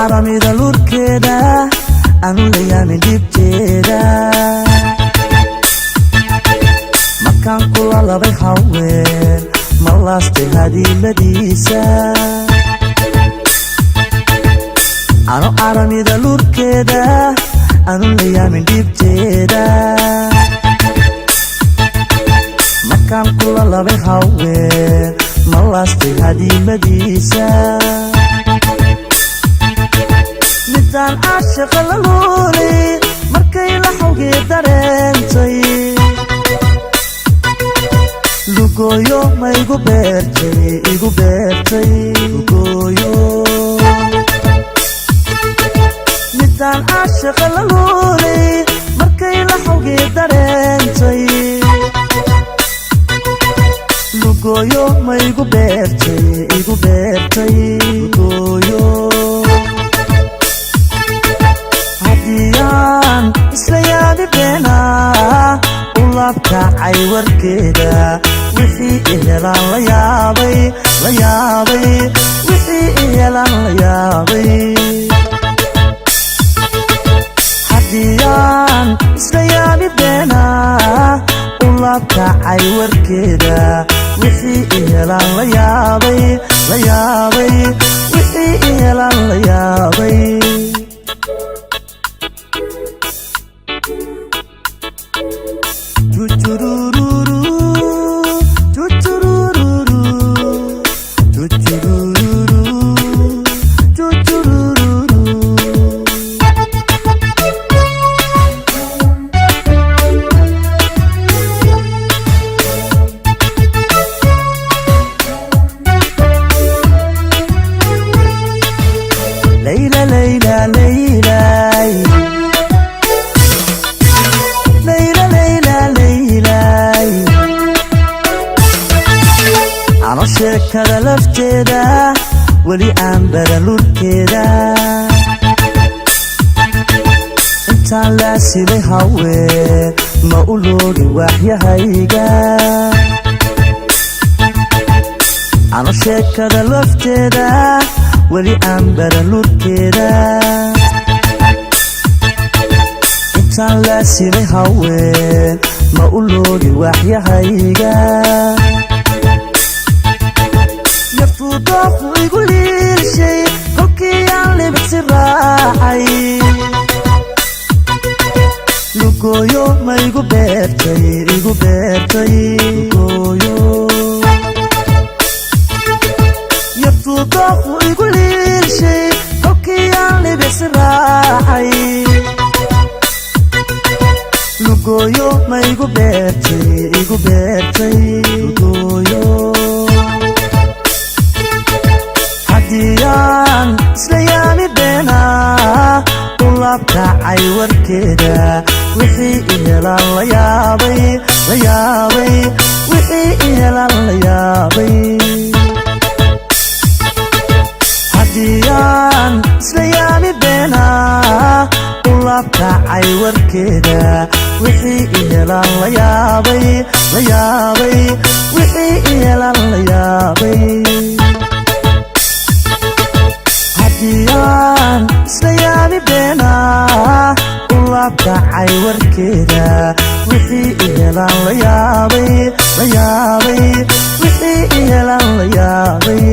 aramida lurkeeda aanu layaamin dhibteeda markaan kula labay haween ma laastay hadiiladiisa ano aramida lurkeeda aanu layaamin dhibteeda markaan kula labay haween ma laastay hadiiladiisa midaan caashiqa la luulay markay la xawgii dareentay lugooyo ma igu beertay lugooyo midaan caashiqa la luulay markay la xawgii dareentay lugooyo ma igu beertay lugooyo islayaadi beena u laabkacay warkeeda wixii ihelaan la yaabay wixii ihelaan la yaabay haddiyaan islayaadi beena u laabkacay warkeeda wixii ihelaan la yaabay wixii ihelaan la yaabay ano sheekada lafteeda weli aan baran lurkeeda intaan laasimay haween ma u loogin waaxyahayga ano sheekada lafteeda weli aan baran lurkeeda intaan laasimay haween ma u loogin waaxyahayga naftuudoofu igu liilshay kolkii aan libigsi raacay lugooyo ma igu beertay lugooyo naftuudoofu igu liilshay kolkii aan libigsi raacay lugooyo ma igu beertay lugooyo haddiyaan islayaami beena u laabkacay warkeeda wixii ihelaan la yaabay wixii ihelaan la yaabay haddiyaan islayaami beena u laabkacay warkeeda wixii ihelaan la yaabay wixii ihelaan la yaabay haddiyaan islayaami beena u laabkacay warkeeda wixii ihelaan la yaabay wixii ihelaan la yaabay